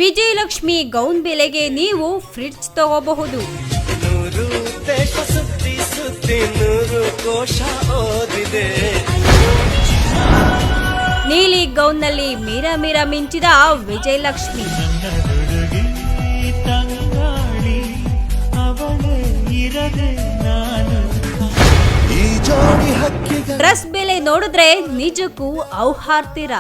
Vijayalakshmi gown ಬೆಲೆಗೆ ನೀವು fridge ತಗೋಬಹುದು. ನೀಲಿ ಗೌನ್ನಲ್ಲಿ ಮೀರಾ ಮೀರಾ ಮಿಂಚಿದ ವಿಜಯಲಕ್ಷ್ಮಿ. ಡ್ರೆಸ್ ಬೆಲೆ ನೋಡಿದ್ರೆ ನಿಜಕ್ಕೂ ಔಹಾರ್ತೀರ.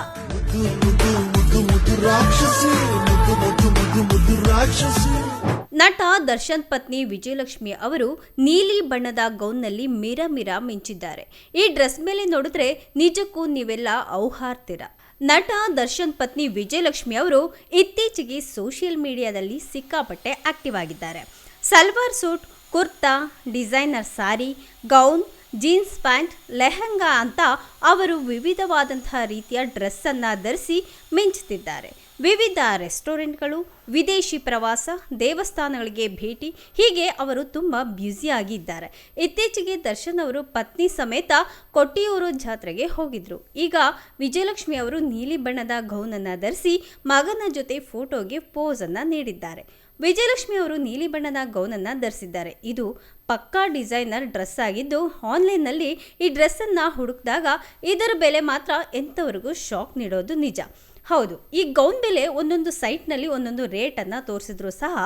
ನಟ ದರ್ಶನ್ ಪತ್ನಿ ವಿಜಯಲಕ್ಷ್ಮಿ ಅವರು ನೀಲಿ ಬಣ್ಣದ ಗೌನ್ನಲ್ಲಿ ಮೀರಾ ಮೀರಾ ಮಿಂಚಿದ್ದಾರೆ. ಈ ಡ್ರೆಸ್ ಮೇಲೆ ನೋಡಿದ್ರೆ ನಿಜಕ್ಕೂ ನೀವೆಲ್ಲ ಔಹಾರ್ತೀರ. ನಟ ದರ್ಶನ್ ಪತ್ನಿ ವಿಜಯಲಕ್ಷ್ಮಿ ಅವರು ಇತ್ತೀಚೆಗೆ ಸೋಷಿಯಲ್ ಮೀಡಿಯಾದಲ್ಲಿ ಸಿಕ್ಕಾಪಟ್ಟೆ ಆಕ್ಟಿವ್ ಆಗಿದ್ದಾರೆ. ಸಲ್ವಾರ್ ಸೂಟ್, ಕುರ್ತಾ, ಡಿಸೈನರ್ ಸಾರಿ, ಗೌನ್, ಜೀನ್ಸ್ ಪ್ಯಾಂಟ್, ಲೆಹಂಗಾ ಅಂತ ಅವರು ವಿವಿಧವಾದಂತಹ ರೀತಿಯ ಡ್ರೆಸ್ ಅನ್ನು ಧರಿಸಿ ಮಿಂಚುತ್ತಿದ್ದಾರೆ. ವಿವಿಧ ರೆಸ್ಟೋರೆಂಟ್ಗಳು, ವಿದೇಶಿ ಪ್ರವಾಸ, ದೇವಸ್ಥಾನಗಳಿಗೆ ಭೇಟಿ, ಹೀಗೆ ಅವರು ತುಂಬ ಬ್ಯುಸಿಯಾಗಿದ್ದಾರೆ. ಇತ್ತೀಚೆಗೆ ದರ್ಶನ್ ಅವರು ಪತ್ನಿ ಸಮೇತ ಕೊಟ್ಟಿಯೂರು ಜಾತ್ರೆಗೆ ಹೋಗಿದ್ರು. ಈಗ ವಿಜಯಲಕ್ಷ್ಮಿ ಅವರು ನೀಲಿ ಬಣ್ಣದ ಗೌನನ್ನು ಧರಿಸಿ ಮಗನ ಜೊತೆ ಫೋಟೋಗೆ ಪೋಸ್ ಅನ್ನು ನೀಡಿದ್ದಾರೆ. ವಿಜಯಲಕ್ಷ್ಮಿ ಅವರು ನೀಲಿ ಬಣ್ಣದ ಗೌನನ್ನು ಧರಿಸಿದ್ದಾರೆ. ಇದು ಪಕ್ಕಾ ಡಿಸೈನರ್ ಡ್ರೆಸ್ ಆಗಿದ್ದು, ಆನ್ಲೈನ್ನಲ್ಲಿ ಈ ಡ್ರೆಸ್ಸನ್ನು ಹುಡುಕಿದಾಗ ಇದರ ಬೆಲೆ ಮಾತ್ರ ಎಂಥವರೆಗೂ ಶಾಕ್ ನೀಡೋದು ನಿಜ. ಹೌದು, ಈ ಗೌನ್ ಬೆಲೆ ಒಂದೊಂದು ಸೈಟ್ನಲ್ಲಿ ಒಂದೊಂದು ರೇಟನ್ನು ತೋರಿಸಿದ್ರು ಸಹ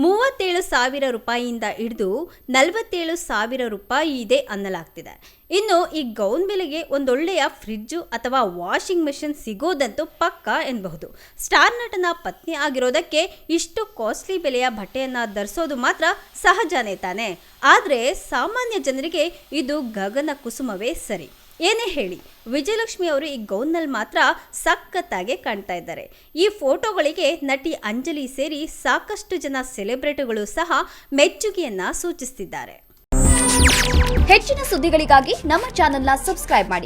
37,000 ರೂಪಾಯಿಯಿಂದ ಹಿಡಿದು 47,000 ರೂಪಾಯಿ ಇದೆ ಅನ್ನಲಾಗ್ತಿದೆ. ಇನ್ನು ಈ ಗೌನ್ ಬೆಲೆಗೆ ಒಂದೊಳ್ಳೆಯ ಫ್ರಿಡ್ಜು ಅಥವಾ ವಾಷಿಂಗ್ ಮೆಷಿನ್ ಸಿಗೋದಂತೂ ಪಕ್ಕಾ ಎನ್ನಬಹುದು. ಸ್ಟಾರ್ ನಟನ ಪತ್ನಿ ಆಗಿರೋದಕ್ಕೆ ಇಷ್ಟು ಕಾಸ್ಟ್ಲಿ ಬೆಲೆಯ ಬಟ್ಟೆಯನ್ನು ಧರಿಸೋದು ಮಾತ್ರ ಸಹಜನೇ ತಾನೆ. ಆದರೆ ಸಾಮಾನ್ಯ ಜನರಿಗೆ ಇದು ಗಗನ ಕುಸುಮವೇ ಸರಿ. ಏನೇ ಹೇಳಿ, ವಿಜಯಲಕ್ಷ್ಮಿ ಅವರು ಈ ಗೌನ್ನಲ್ಲಿ ಮಾತ್ರ ಸಖತ್ತಾಗಿ ಕಾಣ್ತಾ ಇದ್ದಾರೆ. ಈ ಫೋಟೋಗಳಿಗೆ ನಟಿ ಅಂಜಲಿ ಸೇರಿ ಸಾಕಷ್ಟು ಜನ ಸೆಲೆಬ್ರಿಟಿಗಳು ಸಹ ಮೆಚ್ಚುಗೆಯನ್ನ ಸೂಚಿಸುತ್ತಿದ್ದಾರೆ. ಹೆಚ್ಚಿನ ಸುದ್ದಿಗಳಿಗಾಗಿ ನಮ್ಮ ಚಾನೆಲ್ನ ಸಬ್ಸ್ಕ್ರೈಬ್ ಮಾಡಿ.